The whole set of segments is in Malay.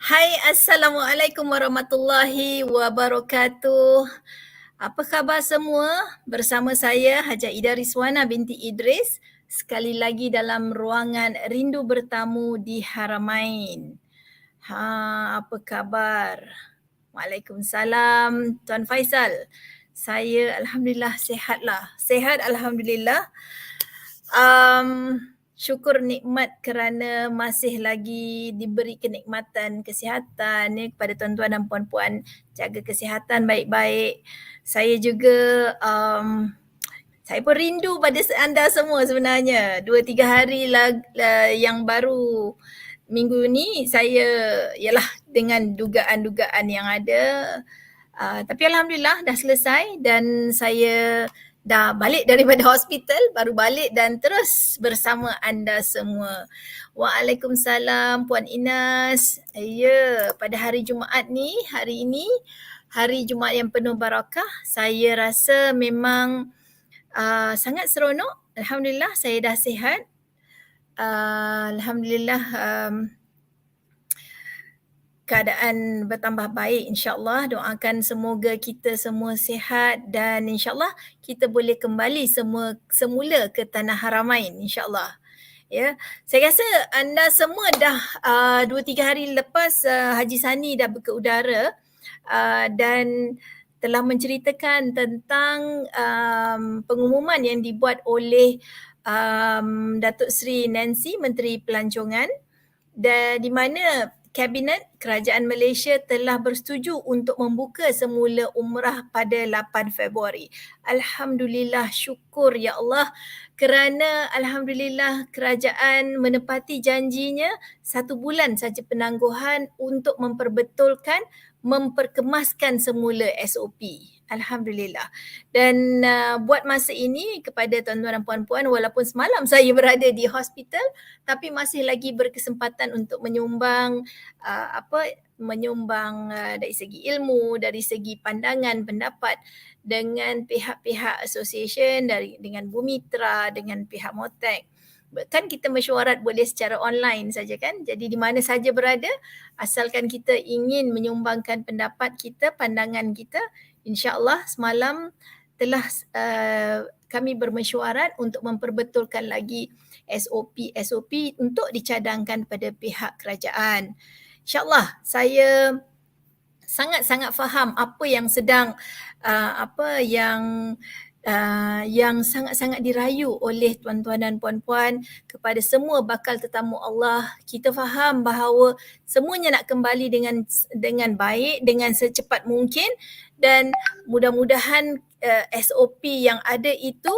Hai, Assalamualaikum warahmatullahi wabarakatuh. Apa khabar semua? Bersama saya Hjh Ida Riswana binti Idris. Sekali lagi dalam ruangan Rindu Bertamu di Haramain. Apa khabar? Waalaikumsalam, Tuan Faisal. Saya Alhamdulillah sihatlah. Sihat Alhamdulillah. Syukur nikmat kerana masih lagi diberi kenikmatan kesihatan ya, kepada tuan-tuan dan puan-puan, jaga kesihatan baik-baik. Saya juga saya pun rindu pada anda semua sebenarnya. 2-3 hari yang baru minggu ni saya ialah dengan dugaan-dugaan yang ada. Tapi Alhamdulillah dah selesai dan saya dah balik daripada hospital, baru balik dan terus bersama anda semua. Waalaikumsalam Puan Inas. Ya, pada hari Jumaat ni, hari ini, hari Jumaat yang penuh barakah, saya rasa memang sangat seronok. Alhamdulillah saya dah sihat. Alhamdulillah keadaan bertambah baik insyaAllah. Doakan semoga kita semua sihat dan insyaAllah kita boleh kembali semula ke Tanah Haramain insyaAllah. Ya, saya rasa anda semua dah 2-3 hari lepas Haji Sani dah berkeudara dan telah menceritakan tentang pengumuman yang dibuat oleh Datuk Seri Nancy, Menteri Pelancongan, dan di mana Kabinet Kerajaan Malaysia telah bersetuju untuk membuka semula umrah pada 8 Februari. Alhamdulillah, syukur ya Allah kerana Alhamdulillah kerajaan menepati janjinya 1 bulan saja penangguhan untuk memperbetulkan, memperkemaskan semula SOP. Alhamdulillah. Dan buat masa ini kepada tuan-tuan dan puan-puan, walaupun semalam saya berada di hospital tapi masih lagi berkesempatan untuk menyumbang dari segi ilmu, dari segi pandangan, pendapat dengan pihak-pihak association, dengan Bumitra, dengan pihak Motek. Kan kita mesyuarat boleh secara online saja kan. Jadi di mana saja berada, asalkan kita ingin menyumbangkan pendapat kita, pandangan kita, insya-Allah semalam telah kami bermesyuarat untuk memperbetulkan lagi SOP untuk dicadangkan pada pihak kerajaan. InsyaAllah saya sangat-sangat faham apa yang sedang yang sangat-sangat dirayu oleh tuan-tuan dan puan-puan kepada semua bakal tetamu Allah. Kita faham bahawa semuanya nak kembali dengan baik, dengan secepat mungkin dan mudah-mudahan SOP yang ada itu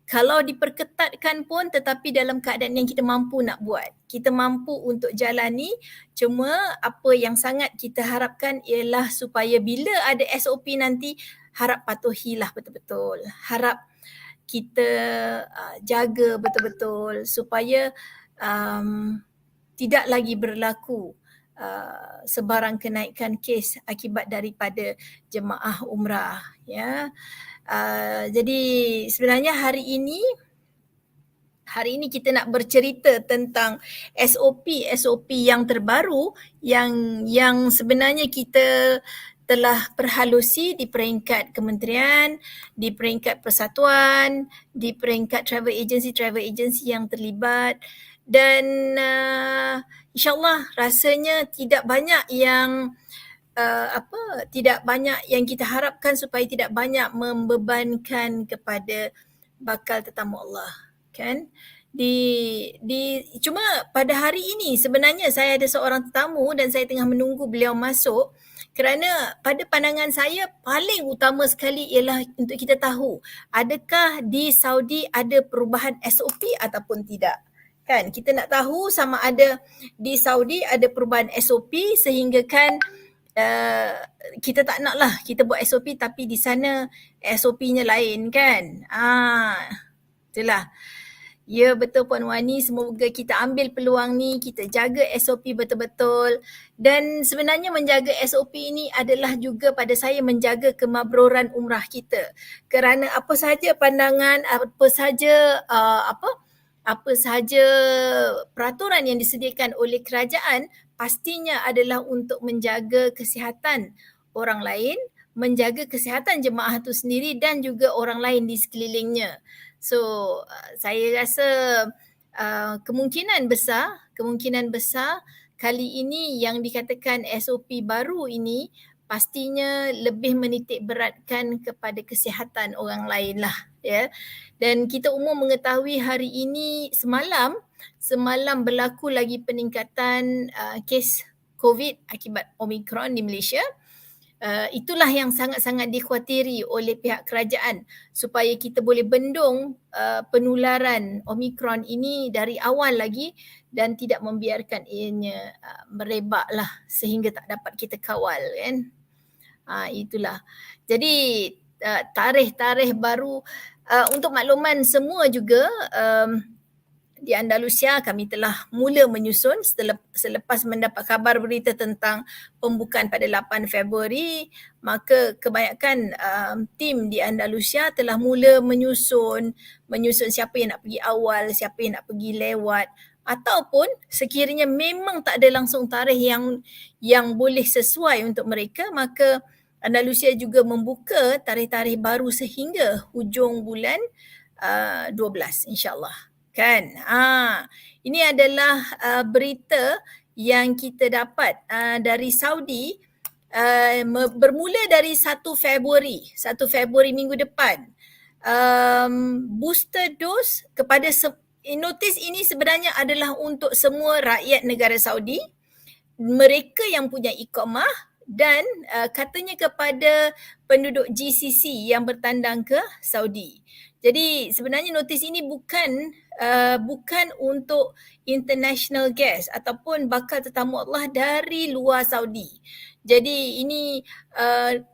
kalau diperketatkan pun tetapi dalam keadaan yang kita mampu nak buat. Kita mampu untuk jalani, cuma apa yang sangat kita harapkan ialah supaya bila ada SOP nanti, harap patuhilah betul-betul. Harap kita jaga betul-betul supaya tidak lagi berlaku sebarang kenaikan kes akibat daripada jemaah umrah. Ya. Jadi sebenarnya hari ini kita nak bercerita tentang SOP yang terbaru yang sebenarnya kita telah perhalusi di peringkat kementerian, di peringkat persatuan, di peringkat travel agency yang terlibat dan insyaAllah rasanya tidak banyak yang kita harapkan supaya tidak banyak membebankan kepada bakal tetamu Allah, kan? Cuma pada hari ini sebenarnya saya ada seorang tetamu dan saya tengah menunggu beliau masuk kerana pada pandangan saya paling utama sekali ialah untuk kita tahu adakah di Saudi ada perubahan SOP ataupun tidak. Kan? Kita nak tahu sama ada di Saudi ada perubahan SOP sehingga kan kita tak nak lah kita buat SOP tapi di sana SOP-nya lain kan. Itulah. Ya betul Puan Wani, semoga kita ambil peluang ni, kita jaga SOP betul-betul dan sebenarnya menjaga SOP ini adalah juga pada saya menjaga kemabruran umrah kita. Kerana apa sahaja pandangan, apa sahaja peraturan yang disediakan oleh kerajaan pastinya adalah untuk menjaga kesihatan orang lain, menjaga kesihatan jemaah itu sendiri dan juga orang lain di sekelilingnya. So saya rasa kemungkinan besar kali ini yang dikatakan SOP baru ini pastinya lebih menitik beratkan kepada kesihatan orang lain lah, ya. Dan kita umum mengetahui hari ini semalam berlaku lagi peningkatan kes COVID akibat Omicron di Malaysia. Itulah yang sangat-sangat dikhawatiri oleh pihak kerajaan supaya kita boleh bendung penularan Omicron ini dari awal lagi dan tidak membiarkan ianya merebak lah sehingga tak dapat kita kawal, kan. Itulah. Jadi tarikh-tarikh baru untuk makluman semua juga, di Andalusia kami telah mula menyusun selepas mendapat khabar berita tentang pembukaan pada 8 Februari, maka kebanyakan tim di Andalusia telah mula menyusun siapa yang nak pergi awal, siapa yang nak pergi lewat, ataupun sekiranya memang tak ada langsung tarikh yang boleh sesuai untuk mereka, maka Andalusia juga membuka tarikh-tarikh baru sehingga hujung bulan 12 insyaAllah. Kan? Ini adalah berita yang kita dapat dari Saudi bermula dari 1 Februari minggu depan. Booster dose kepada notis ini sebenarnya adalah untuk semua rakyat negara Saudi, mereka yang punya iqamah dan katanya kepada penduduk GCC yang bertandang ke Saudi. Jadi sebenarnya notis ini bukan untuk international guest ataupun bakal tetamu Allah dari luar Saudi. Jadi ini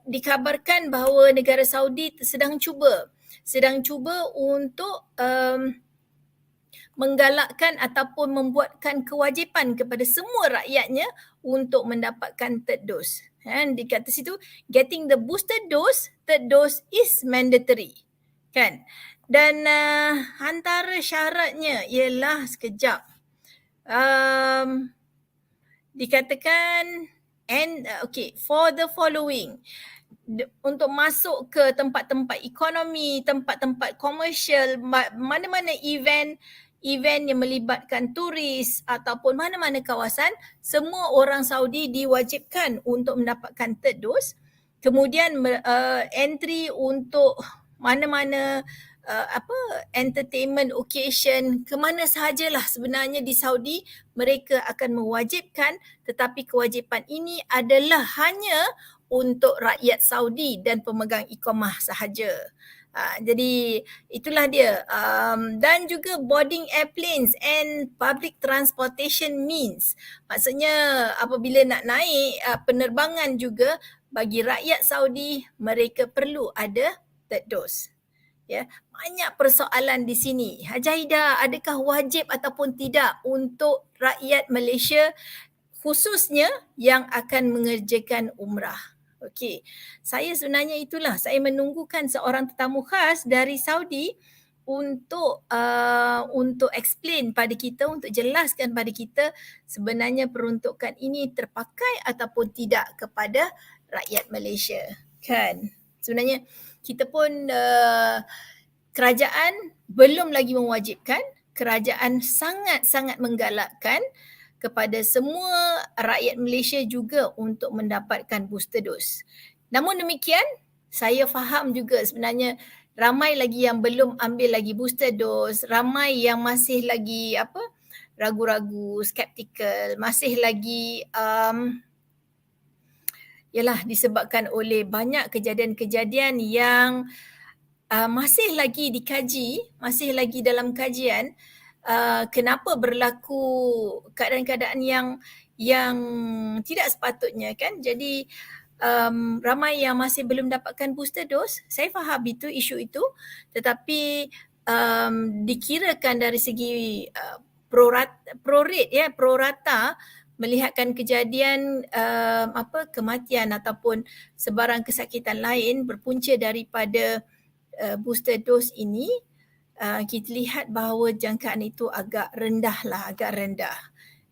dikabarkan bahawa negara Saudi sedang cuba untuk menggalakkan ataupun membuatkan kewajipan kepada semua rakyatnya untuk mendapatkan third dose. Di kat situ, getting the booster dose, third dose is mandatory. Kan? Dan antara syaratnya ialah dikatakan for the following, untuk masuk ke tempat-tempat ekonomi, tempat-tempat komersial, mana-mana event yang melibatkan turis ataupun mana-mana kawasan, semua orang Saudi diwajibkan untuk mendapatkan third dose. Kemudian entry untuk mana-mana entertainment occasion, ke mana sahajalah sebenarnya di Saudi mereka akan mewajibkan, tetapi kewajipan ini adalah hanya untuk rakyat Saudi dan pemegang iqamah sahaja. Jadi itulah dia. Dan juga boarding airplanes and public transportation means. Maksudnya apabila nak naik penerbangan juga bagi rakyat Saudi, mereka perlu ada third dose. Ya, banyak persoalan di sini. Hjh Ida, adakah wajib ataupun tidak untuk rakyat Malaysia khususnya yang akan mengerjakan umrah? Okey, saya sebenarnya itulah, saya menunggukan seorang tetamu khas dari Saudi untuk explain pada kita, untuk jelaskan pada kita sebenarnya peruntukan ini terpakai ataupun tidak kepada rakyat Malaysia. Kan? Sebenarnya kita pun kerajaan belum lagi mewajibkan, kerajaan sangat-sangat menggalakkan kepada semua rakyat Malaysia juga untuk mendapatkan booster dose. Namun demikian, saya faham juga sebenarnya ramai lagi yang belum ambil lagi booster dose, ramai yang masih lagi ragu-ragu, skeptikal, masih lagi disebabkan oleh banyak kejadian-kejadian yang masih lagi dikaji, masih lagi dalam kajian, kenapa berlaku keadaan-keadaan yang tidak sepatutnya, kan. Jadi ramai yang masih belum dapatkan booster dose. Saya faham isu itu, tetapi dikirakan dari segi prorata melihatkan kejadian kematian ataupun sebarang kesakitan lain berpunca daripada booster dose ini, kita lihat bahawa jangkaan itu agak rendah.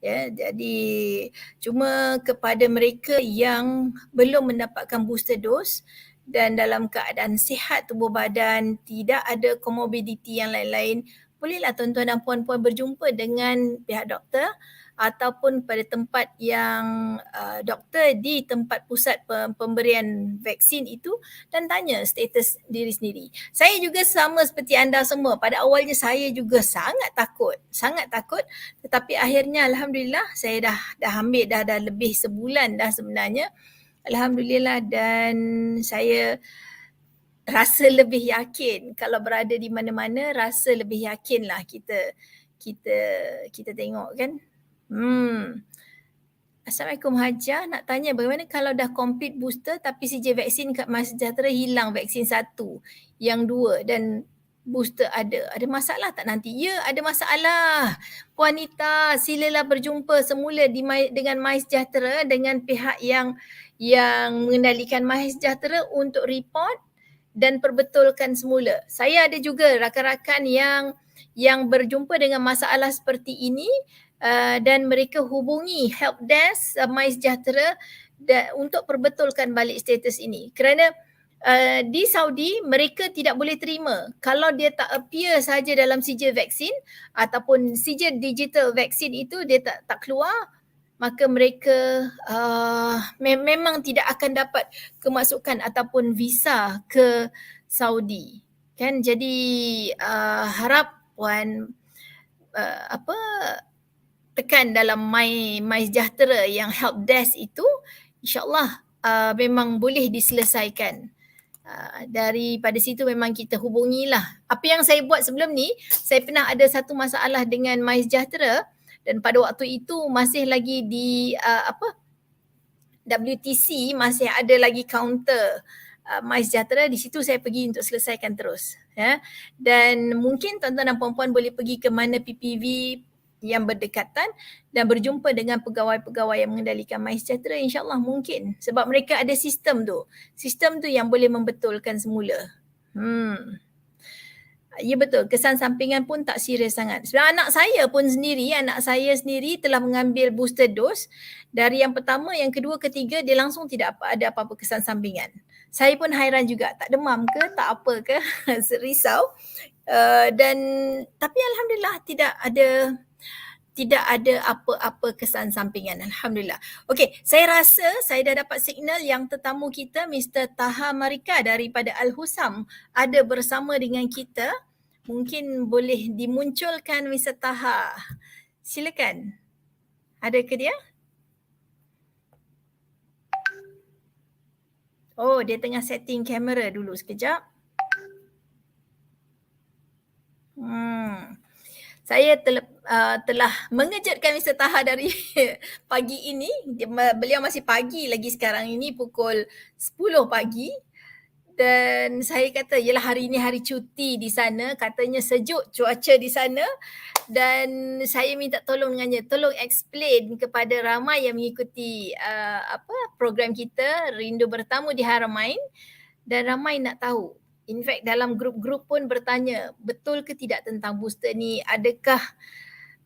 Ya, jadi cuma kepada mereka yang belum mendapatkan booster dose dan dalam keadaan sihat tubuh badan, tidak ada komorbiditi yang lain-lain, bolehlah tuan-tuan dan puan-puan berjumpa dengan pihak doktor ataupun pada tempat yang doktor di tempat pusat pemberian vaksin itu dan tanya status diri sendiri. Saya juga sama seperti anda semua. Pada awalnya saya juga sangat takut. Tetapi akhirnya alhamdulillah saya dah ambil dah lebih sebulan dah sebenarnya. Alhamdulillah, dan saya rasa lebih yakin kalau berada di mana-mana, rasa lebih yakinlah kita tengok kan. Assalamualaikum Hajah, nak tanya bagaimana kalau dah complete booster tapi CJ vaksin kat Mas Sejahtera hilang vaksin 1, yang 2 dan booster ada masalah tak nanti? Ya, ada masalah. Puan Nita, silalah berjumpa semula dengan My Sejahtera, dengan pihak yang mengendalikan My Sejahtera untuk report dan perbetulkan semula. Saya ada juga rakan-rakan yang berjumpa dengan masalah seperti ini dan mereka hubungi helpdesk My Sejahtera untuk perbetulkan balik status ini. Kerana di Saudi mereka tidak boleh terima kalau dia tak appear saja dalam sijil vaksin ataupun sijil digital vaksin itu dia tak keluar, maka mereka memang tidak akan dapat kemasukan ataupun visa ke Saudi. Kan, jadi harap puan tekan dalam My Sejahtera yang help desk itu, insyaAllah memang boleh diselesaikan. Daripada situ memang kita hubungilah. Apa yang saya buat sebelum ni, saya pernah ada satu masalah dengan My Sejahtera dan pada waktu itu masih lagi di WTC, masih ada lagi counter My Sejahtera. Di situ saya pergi untuk selesaikan terus. Ya. Dan mungkin tuan-tuan dan puan-puan boleh pergi ke mana PPV yang berdekatan dan berjumpa dengan pegawai-pegawai yang mengendalikan My Sejahtera, insyaAllah mungkin. Sebab mereka ada sistem tu. Sistem tu yang boleh membetulkan semula. Ya betul, kesan sampingan pun tak serius sangat. Sebenarnya anak saya sendiri telah mengambil booster dose. Dari yang pertama, yang kedua, ketiga, dia langsung tidak ada apa-apa kesan sampingan. Saya pun hairan juga, tak demam ke, tak apa ke, risau. Tapi alhamdulillah tidak ada apa-apa kesan sampingan. Alhamdulillah. Okey, saya rasa saya dah dapat signal yang tetamu kita, Mr. Taha Marika daripada Al-Husam, ada bersama dengan kita. Mungkin boleh dimunculkan Mr. Taha. Silakan. Ada ke dia? Oh, dia tengah setting kamera dulu sekejap. Saya telah mengejutkan Mr. Taha dari pagi ini. Beliau masih pagi lagi sekarang ini, pukul 10 pagi. Dan saya kata, yelah hari ini hari cuti di sana. Katanya sejuk cuaca di sana. Dan saya minta tolong dengannya. Tolong explain kepada ramai yang mengikuti program kita, Rindu Bertamu di Haramain. Dan ramai nak tahu. In fact, dalam grup-grup pun bertanya, betul ke tidak tentang booster ni?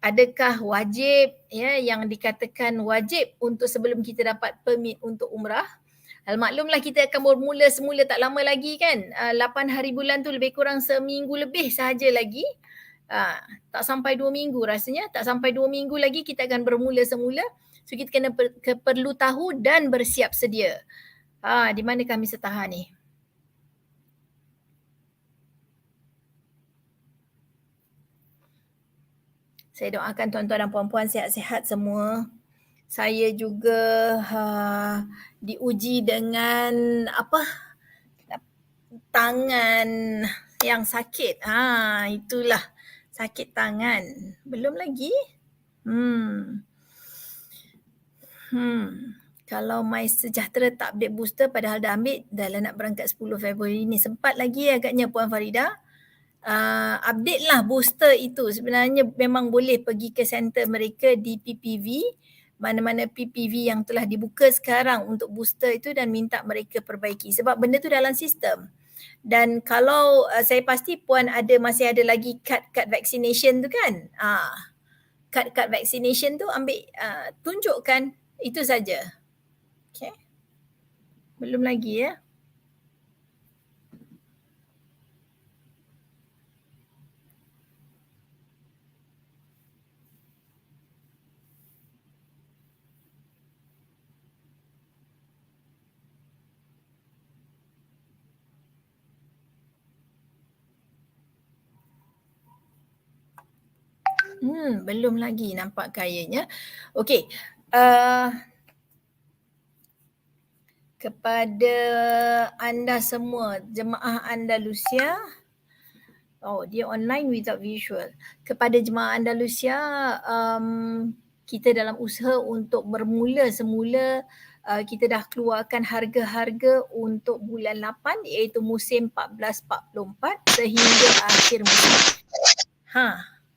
Adakah wajib, ya, yang dikatakan wajib untuk sebelum kita dapat permit untuk umrah? Maklumlah kita akan bermula semula tak lama lagi kan. 8 hari bulan tu lebih kurang seminggu lebih sahaja lagi. Tak sampai 2 minggu rasanya. Tak sampai 2 minggu lagi kita akan bermula semula. So kita kena perlu tahu dan bersiap sedia. Di mana kami setaha ni? Saya doakan tuan-tuan dan puan-puan sihat-sihat semua. Saya juga diuji dengan tangan yang sakit. Itulah sakit tangan. Belum lagi. Kalau My Sejahtera tak update booster padahal dah ambil, dah nak berangkat 10 Februari ni. Sempat lagi agaknya Puan Farida. Update lah booster itu. Sebenarnya memang boleh pergi ke center mereka di PPV, mana-mana PPV yang telah dibuka sekarang untuk booster itu, dan minta mereka perbaiki sebab benda tu dalam sistem. Dan kalau saya pasti Puan masih ada lagi kad vaccination tu kan. kad vaccination tu ambil, tunjukkan, itu saja. Okay. Belum lagi ya. Belum lagi nampak kayanya. Okey. Kepada anda semua jemaah Andalusia, dia online without visual. Kepada jemaah Andalusia, kita dalam usaha untuk bermula semula, kita dah keluarkan harga-harga untuk bulan 8 iaitu musim 14-44 sehingga akhir musim.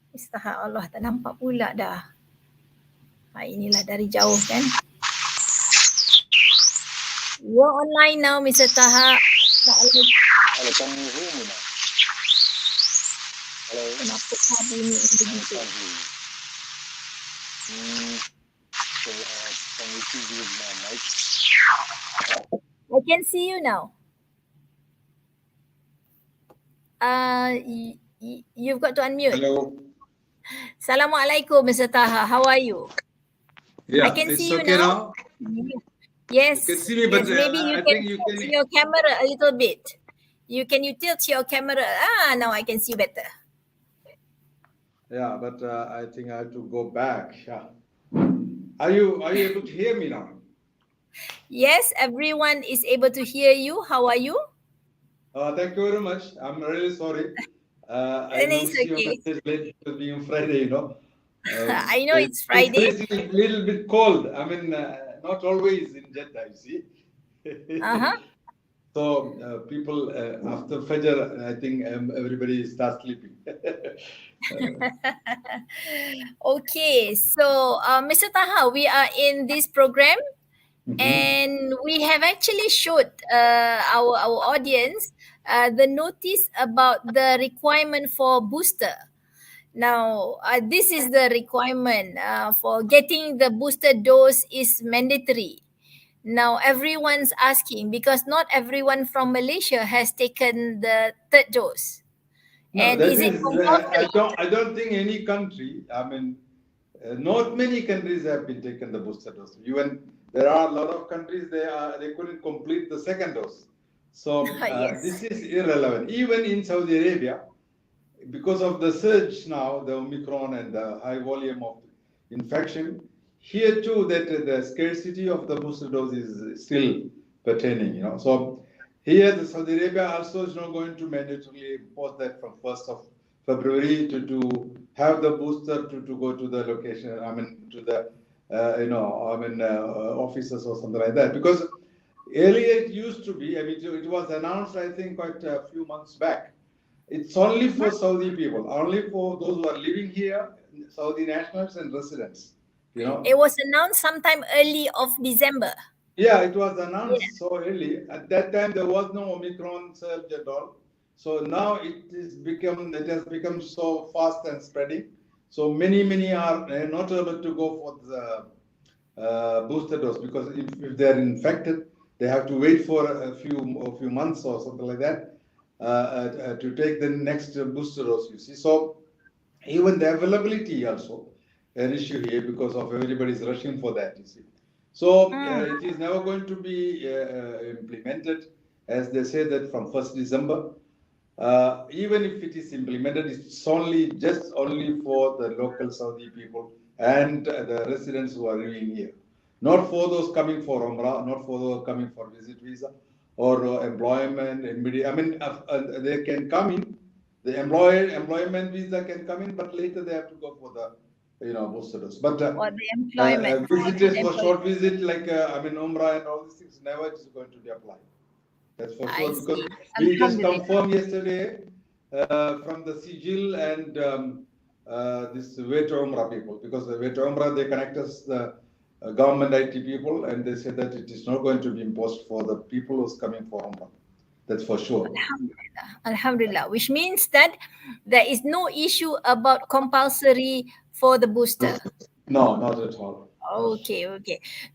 Istahak Allah, tak nampak pula dah. Inilah dari jauh kan. You're online now, Mr. Taha. Kenapa bunyi begitu? I can see you now. You've got to unmute. Hello. Assalamualaikum, Mr. Taha. How are you? Yeah, I can it's see you okay now. Yes. You can see me, but maybe I you think can you tilt can. your camera a little bit. You tilt your camera. Now I can see you better. Yeah, but I think I have to go back. Yeah. Are you able to hear me now? Yes, everyone is able to hear you. How are you? Thank you very much. I'm really sorry. I And it's noticed your okay. message late to being Friday, I know it's Friday. It's a little bit cold. I mean, not always in Jeddah, you see. So people after Fajr, I think everybody starts sleeping. Okay, so Mr. Taha, we are in this program and we have actually showed our audience the notice about the requirement for booster. Now, this is the requirement for getting the booster dose is mandatory. Now, everyone's asking because not everyone from Malaysia has taken the third dose. No, and that is it is, compulsory? I don't think any country, I mean, not many countries have been taken the booster dose. Even there are a lot of countries, they couldn't complete the second dose. So Yes. this is irrelevant. Even in Saudi Arabia, because of the surge now, the Omicron and the high volume of infection, here too that the scarcity of the booster dose is still pertaining, So here the Saudi Arabia also is not going to mandatorily impose that from 1st of February to have the booster to go to the location, I mean to the offices or something like that. Because earlier it used to be, I mean it was announced I think quite a few months back. It's only for Saudi people, only for those who are living here, Saudi nationals and residents. It was announced sometime early of December. Yeah, it was announced so early. At that time, there was no Omicron surge at all. So now it has become so fast and spreading. So many are not able to go for the booster dose because if they are infected, they have to wait for a few months or something like that. To take the next booster dose, you see. So even the availability also an issue here because of everybody's rushing for that, you see. So it is never going to be implemented, as they say that from 1st December. Even if it is implemented, it's only for the local Saudi people and the residents who are living here. Not for those coming for umrah, not for those coming for visit visa or employment. I mean, they can come in. The employment visa can come in, but later they have to go for the booster dose. But or the employment visitors for short visit like umrah and all these things, never it is going to be applied. That's for sure, because we just confirmed yesterday from the Sijil and this way to Umrah people, because the way to Umrah, they connect us the government IT people, and they said that it is not going to be imposed for the people who's coming for Umrah. That's for sure. Alhamdulillah. Which means that there is no issue about compulsory for the booster? No, not at all. Okay.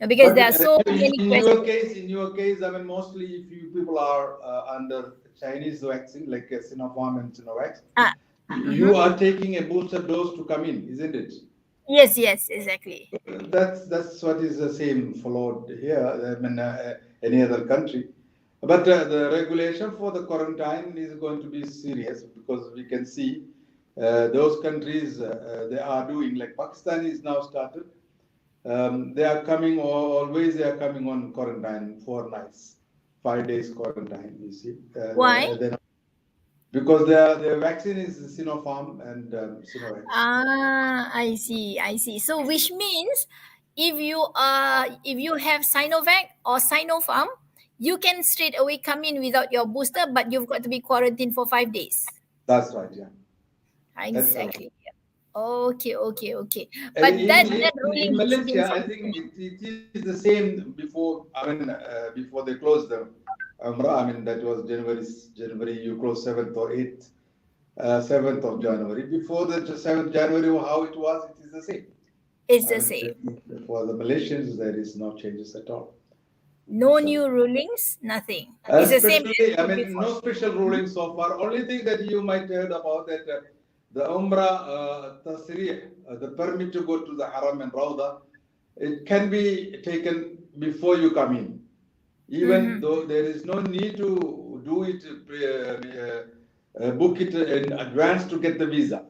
No, because But there are so many questions. in your case, I mean, mostly if you people are under Chinese vaccine, like Sinopharm and Sinovac, you are taking a booster dose to come in, isn't it? Yes, exactly. That's what is the same followed here. I mean, any other country. But the regulation for the quarantine is going to be serious because we can see those countries they are doing, like Pakistan is now started. They are coming always. They are coming on quarantine 4 nights, 5 days quarantine. You see, Why? because their vaccine is Sinopharm and Sinovac. I see. So which means if you have Sinovac or Sinopharm, you can straight away come in without your booster, but you've got to be quarantined for 5 days. That's right. Yeah. Exactly. Okay. But that ruling in is Malaysia, I think it is the same before. I mean, before they closed the umrah. I mean, that was January. You closed 7th or 8th, 7th of January. Before the 7th January, how it was, it is the same. It's the same. For the Malaysians, there is no changes at all. No new rulings, nothing. It's the same. I mean, no special rulings so far. Only thing that you might heard about that the Umrah Tasrih, the permit to go to the Haram and Rawda, it can be taken before you come in. Even though there is no need to do it, book it in advance to get the visa.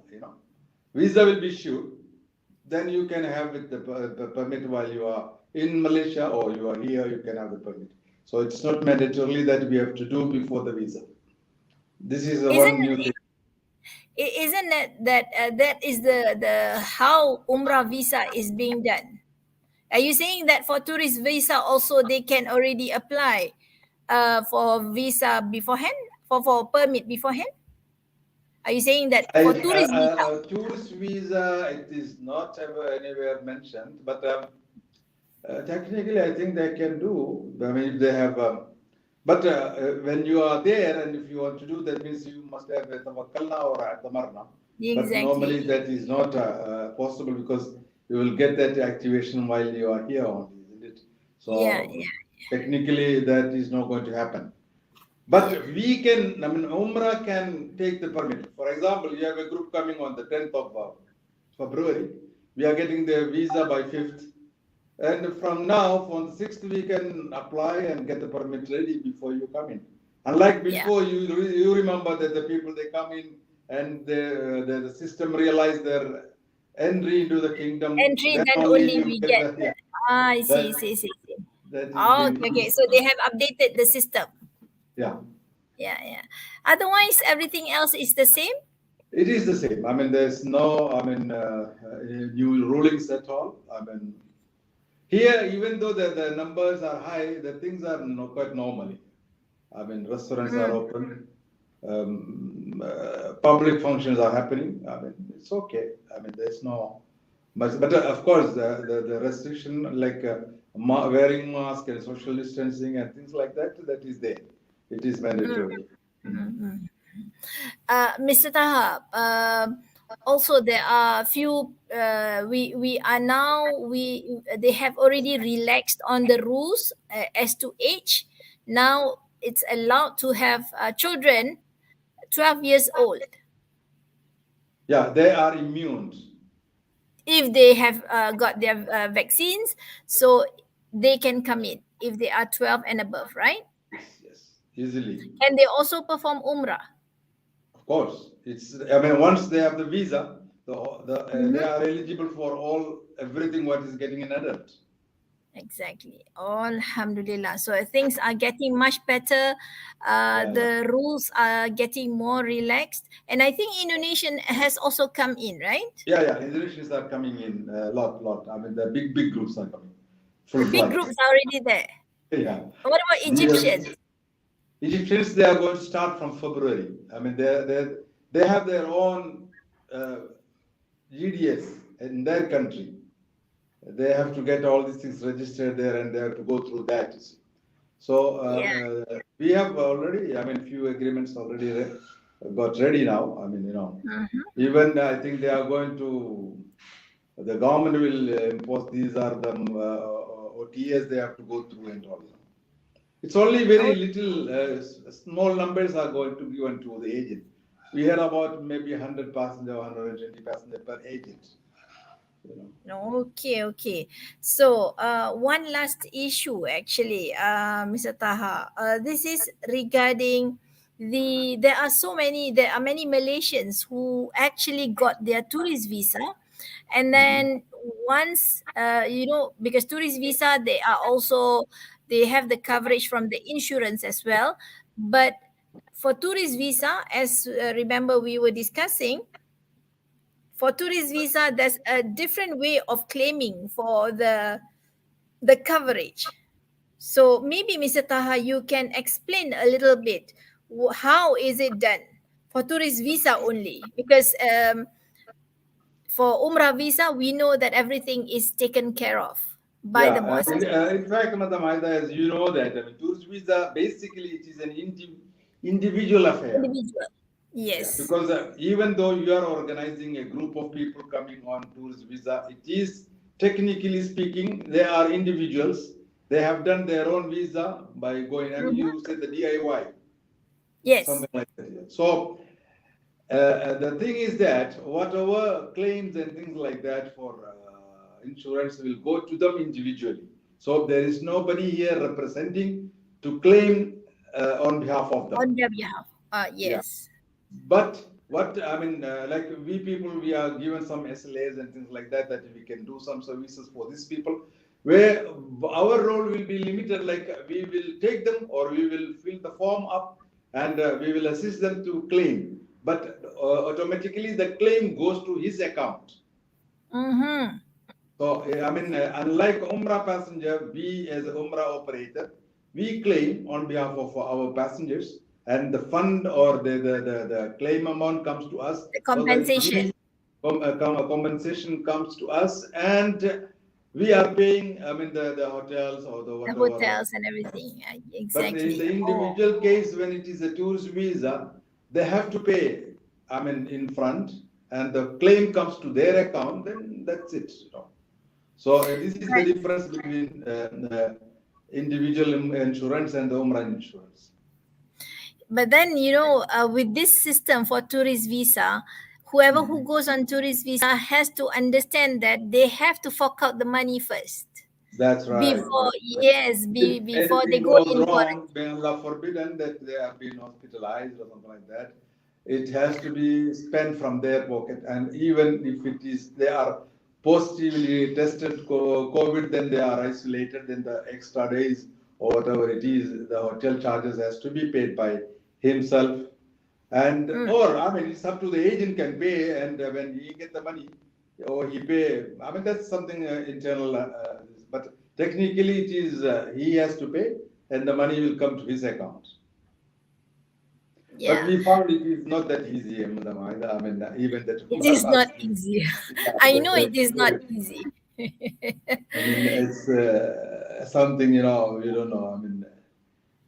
Visa will be issued. Then you can have it, the permit while you are in Malaysia or you are here, you can have the permit. So it's not mandatorily that we have to do before the visa. This is one new thing. Isn't that is the how Umrah visa is being done? Are you saying that for tourist visa also they can already apply for visa beforehand, for permit beforehand? Are you saying that for tourist visa? Tourist visa, it is not ever anywhere mentioned, but technically I think they can do. I mean, if they have. But when you are there and if you want to do that, means you must have a tawakkalna or a tamarna. Exactly. But normally that is not possible because you will get that activation while you are here only, isn't it? So technically that is not going to happen. But we can, I mean, Umrah can take the permit. For example, you have a group coming on the 10th of February. We are getting the visa by 5th. And from now, from the 6th, we can apply and get the permit ready before you come in. Unlike before, you remember that the people, they come in and the system realize their entry into the kingdom. Then only we get. I see. Okay. So they have updated the system. Yeah. Otherwise, everything else is the same? It is the same. I mean, there's no, new rulings at all. I mean, here, even though the numbers are high, the things are quite normally. I mean, restaurants are open, public functions are happening. I mean, it's okay. I mean, there's no much. But of course, the restriction like wearing mask and social distancing and things like that, that is there. It is mandatory. Mr. Taha, also there are few they have already relaxed on the rules as to age. Now it's allowed to have children 12 years old. Yeah, they are immune. If they have got their vaccines, so they can come in if they are 12 and above, right? Yes, easily. And they also perform Umrah. Of course, once they have the visa, they are eligible for everything what is getting an adult. Exactly. Alhamdulillah. So things are getting much better. The rules are getting more relaxed, and I think Indonesian has also come in, right? Yeah. Indonesians are coming in a lot. I mean, the big groups are coming. The big groups are already there. Yeah. What about Egyptians? Egyptians, they are going to start from February. I mean, they have their own GDS in their country. They have to get all these things registered there and they have to go through that. So we have already, few agreements already got ready now. Even I think they are going to the government will impose. These are the OTAs they have to go through and all. It's only very little, small numbers are going to be given to the agent. We hear about maybe 100 passenger, 120 passenger per agent. Okay. So one last issue actually, Mr. Taha. This is regarding there are many Malaysians who actually got their tourist visa, and then once because tourist visa they have the coverage from the insurance as well, but for tourist visa, as remember we were discussing, for tourist visa, there's a different way of claiming for the coverage. So maybe Mr. Taha, you can explain a little bit how is it done for tourist visa only? Because for umrah visa, we know that everything is taken care of by the muassasah. In fact, Madam Ida, as you know that tourist visa basically it is an individual affair. Individual. Yes. Yeah, because even though you are organizing a group of people coming on tourist visa, it is technically speaking, they are individuals. They have done their own visa by going, I mean, you said the DIY. Yes. Something like that. So the thing is that whatever claims and things like that for insurance will go to them individually. So there is nobody here representing to claim on behalf of them. On their behalf. Yes. Yeah. But what I mean, like we people, we are given some SLAs and things like that, that we can do some services for these people, where our role will be limited, like we will take them or we will fill the form up and we will assist them to claim. But automatically the claim goes to his account. Mm-hmm. So, I mean, unlike Umrah passenger, we as an Umrah operator, we claim on behalf of our passengers, and the fund or the claim amount comes to us. The compensation. Compensation comes to us, and we are paying, I mean, the hotels or the whatever. The hotels and everything. Exactly. But in the individual case, when it is a tourist visa, they have to pay, I mean, in front, and the claim comes to their account, then that's it. So this is the difference between individual insurance and the Umrah insurance. But then, with this system for tourist visa, whoever who goes on tourist visa has to understand that they have to fork out the money first. That's right. Before they go in wrong, Allah forbidden that they have been hospitalized or something like that, it has to be spent from their pocket. And even if it is, they are positively tested COVID, then they are isolated, then the extra days or whatever it is, the hotel charges has to be paid by himself. And or I mean, it's up to the agent can pay, and when he get the money or he pay, I mean, that's something internal, but technically it is he has to pay and the money will come to his account. Yeah. But we found it is not that easy, Madam Ida. I mean, even that. It is not easy. I know it is not easy. I mean, it's something, we don't know. I mean,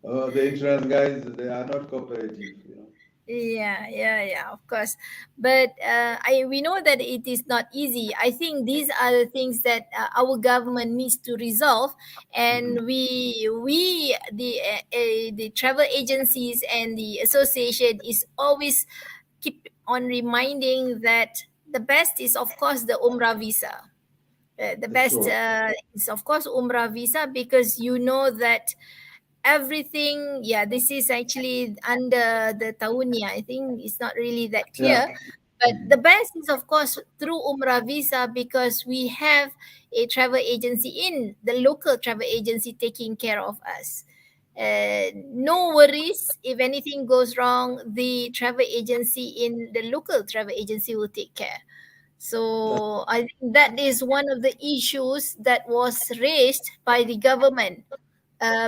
the insurance guys, they are not cooperative, Yeah, of course. But we know that it is not easy. I think these are the things that our government needs to resolve, and the travel agencies and the association is always keep on reminding that the best is of course the Umrah visa. The best is of course Umrah visa, because you know that everything, this is actually under the Taunia. I think it's not really that clear. Yeah. But the best is, of course, through Umrah visa, because we have a travel agency the local travel agency taking care of us. No worries. If anything goes wrong, the travel agency the local travel agency will take care. So I think that is one of the issues that was raised by the government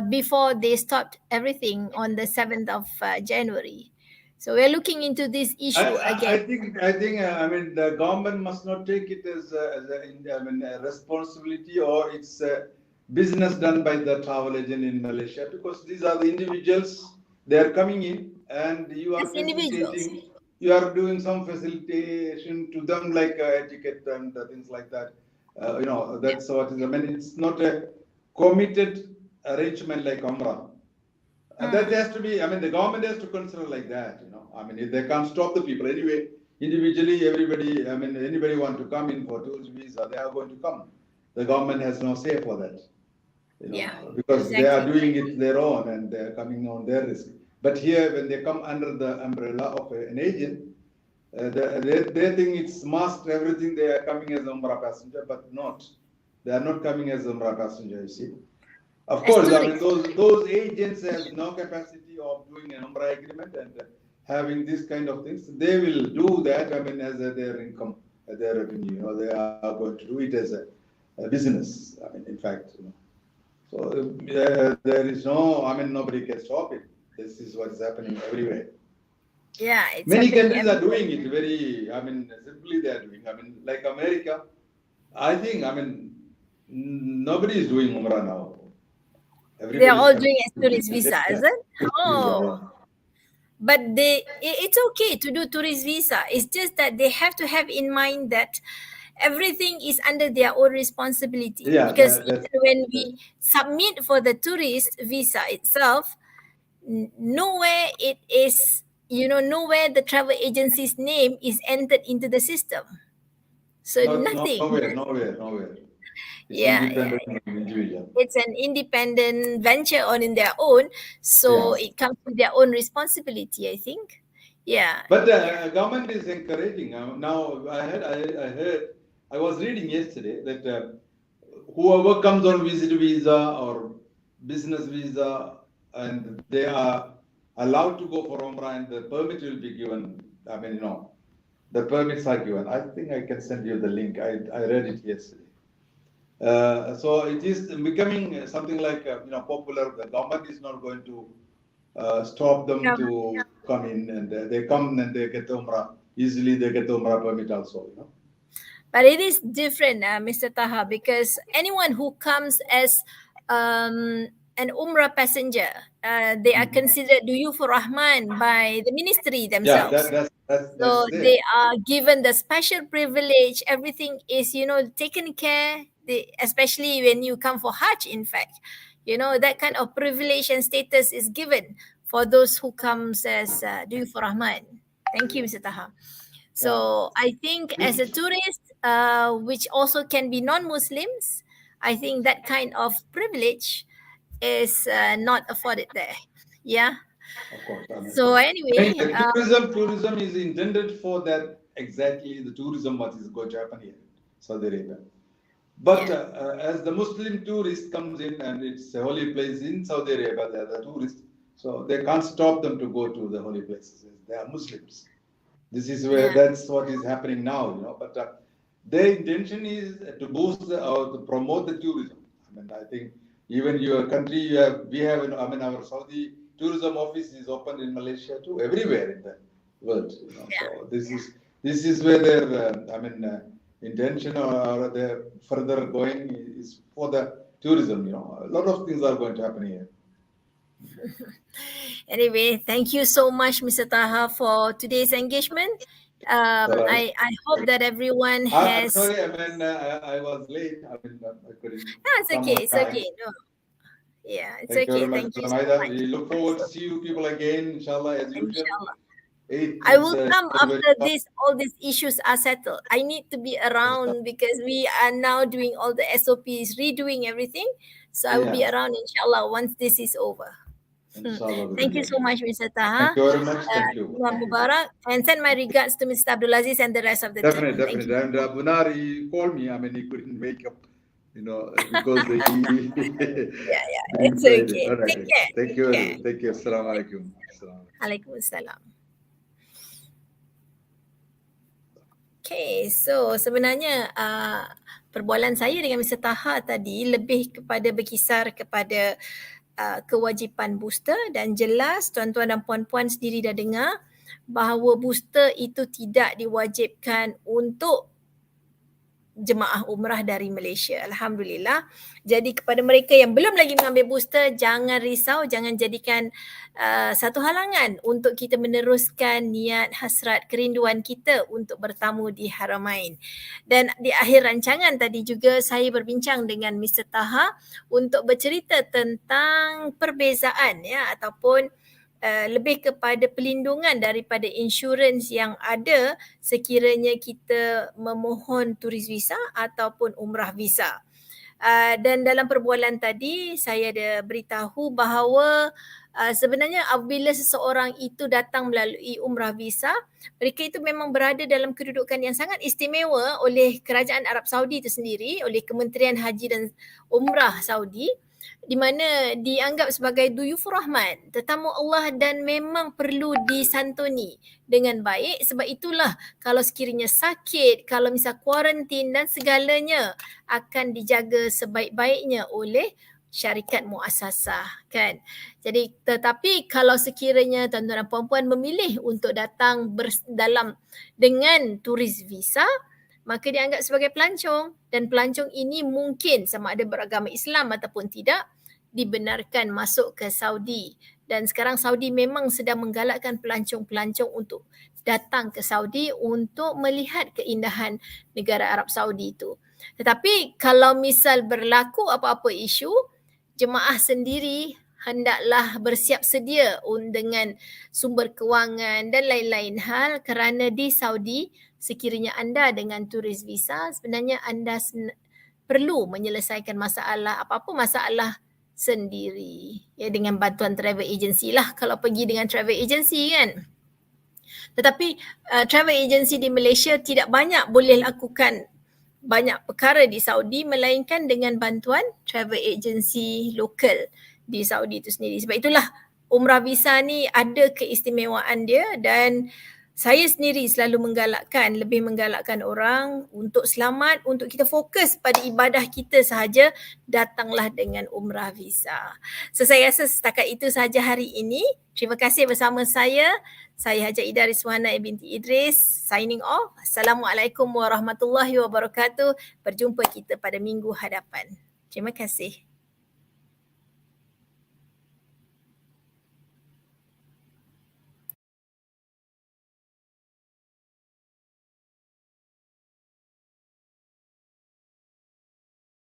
before they stopped everything on the 7th of January. So we're looking into this issue again. I think. I mean, the government must not take it as a responsibility, or it's a business done by the travel agent in Malaysia, because these are the individuals. They are coming in, and you are facilitating you are doing some facilitation to them, like etiquette and things like that. That's what is. I mean, it's not a committed arrangement like umrah. That has to be. I mean, the government has to consider like that. I mean, if they can't stop the people anyway, individually, everybody. I mean, anybody want to come in for tourist visa, they are going to come. The government has no say for that. Because they are doing it their own and they are coming on their risk. But here, when they come under the umbrella of an agent, they think it's must everything. They are coming as Umrah passenger, but not. They are not coming as Umrah passenger. You see, of course, I mean those agents have no capacity of doing an Umrah agreement and having this kind of things. They will do that. I mean, as their income, their revenue. They are going to do it as a business. I mean, in fact, So there is no. I mean, nobody can stop it. This is what is happening everywhere. Yeah, many countries are doing it very. I mean, simply they are doing. I mean, like America, I think. I mean, nobody is doing Umrah now. They are all doing a tourist visa, is it? Oh, but it's okay to do tourist visa. It's just that they have to have in mind that everything is under their own responsibility. Yeah, because when we submit for the tourist visa itself, nowhere it is, nowhere the travel agency's name is entered into the system. So nothing. Nowhere. It's independent individual. It's an independent venture in their own, so it comes with their own responsibility, I think. Yeah. But the government is encouraging. Now I was reading yesterday that whoever comes on visit visa or business visa and they are allowed to go for Umrah and the permit will be given. I mean, the permits are given. I think I can send you the link. I read it yesterday. So it is becoming something like popular. The government is not going to stop them to come in, and they come and they get the Umrah. Easily they get the Umrah permit also. But it is different, Mr. Taha, because anyone who comes as an Umrah passenger, they are considered Duyufur Rahman by the ministry themselves. So they are given the special privilege. Everything is, taken care. Especially when you come for Hajj, in fact, that kind of privilege and status is given for those who comes as Duyufur Rahman. Thank you, Mr. Taha. So I think as a tourist, which also can be non-Muslims, I think that kind of privilege is not afforded there. Yeah. Of course. So anyway, tourism is intended for that, exactly the tourism what is going to happen here in Saudi Arabia. But as the Muslim tourist comes in and it's a holy place in Saudi Arabia, they are the tourists, so they can't stop them to go to the holy places. They are Muslims. This is where that's what is happening now, But their intention is to boost or to promote the tourism. I mean, I think even your country, we have. I mean, our Saudi tourism office is open in Malaysia too, everywhere in the world. So this is where their intention or their further going is for the tourism. A lot of things are going to happen here. Anyway, thank you so much, Mr. Taha, for today's engagement. I hope that everyone has. Sorry, I was late. I couldn't. No, it's okay. It's okay. No. Yeah, it's okay. Thank you so much. We look forward to see you people again, inshallah, as usual. I will come after all these issues are settled. I need to be around because we are now doing all the SOPs, redoing everything. So I will be around, inshallah, once this is over. Thank you so much, Mr. Taha. Thank you very much. Thank you. Mubarak. And send my regards to Mr. Abdul Aziz and the rest of the team. Definitely. And Bunari called me. He couldn't make up, because it's okay. Right. Take care. Thank you. Thank you. Assalamu alaikum. Waalaikumsalam. Okay, so sebenarnya perbualan saya dengan Mr. Taha tadi lebih kepada berkisar kepada kewajipan booster, dan jelas tuan-tuan dan puan-puan sendiri dah dengar bahawa booster itu tidak diwajibkan untuk jemaah umrah dari Malaysia. Alhamdulillah. Jadi kepada mereka yang belum lagi mengambil booster, jangan risau, jangan jadikan satu halangan untuk kita meneruskan niat, hasrat, kerinduan kita untuk bertamu di Haramain. Dan di akhir rancangan tadi juga saya berbincang dengan Mr. Taha untuk bercerita tentang perbezaan ya ataupun lebih kepada pelindungan daripada insurans yang ada sekiranya kita memohon turis visa ataupun umrah visa. Dan dalam perbualan tadi saya ada beritahu bahawa sebenarnya apabila seseorang itu datang melalui umrah visa, mereka itu memang berada dalam kedudukan yang sangat istimewa oleh kerajaan Arab Saudi itu sendiri, oleh Kementerian Haji dan Umrah Saudi, di mana dianggap sebagai duyufur rahman, tetamu Allah dan memang perlu disantuni dengan baik. Sebab itulah kalau sekiranya sakit, kalau misal kuarantin dan segalanya akan dijaga sebaik-baiknya oleh syarikat muassasah kan. Jadi tetapi kalau sekiranya tuan-tuan dan puan-puan memilih untuk datang dengan turis visa, maka dianggap sebagai pelancong dan pelancong ini mungkin sama ada beragama Islam ataupun tidak dibenarkan masuk ke Saudi. Dan sekarang Saudi memang sedang menggalakkan pelancong-pelancong untuk datang ke Saudi untuk melihat keindahan negara Arab Saudi itu. Tetapi kalau misal berlaku apa-apa isu, jemaah sendiri hendaklah bersiap sedia dengan sumber kewangan dan lain-lain hal kerana di Saudi sekiranya anda dengan turis visa sebenarnya anda perlu menyelesaikan masalah apa-apa masalah sendiri ya dengan bantuan travel agency lah kalau pergi dengan travel agency kan. Tetapi travel agency di Malaysia tidak banyak boleh lakukan banyak perkara di Saudi melainkan dengan bantuan travel agency lokal di Saudi itu sendiri. Sebab itulah umrah visa ni ada keistimewaan dia dan saya sendiri selalu lebih menggalakkan orang untuk selamat, untuk kita fokus pada ibadah kita sahaja, datanglah dengan umrah visa. So saya rasa setakat itu sahaja hari ini. Terima kasih bersama saya Hjh Ida Riswana binti Idris, signing off. Assalamualaikum warahmatullahi wabarakatuh. Berjumpa kita pada minggu hadapan. Terima kasih.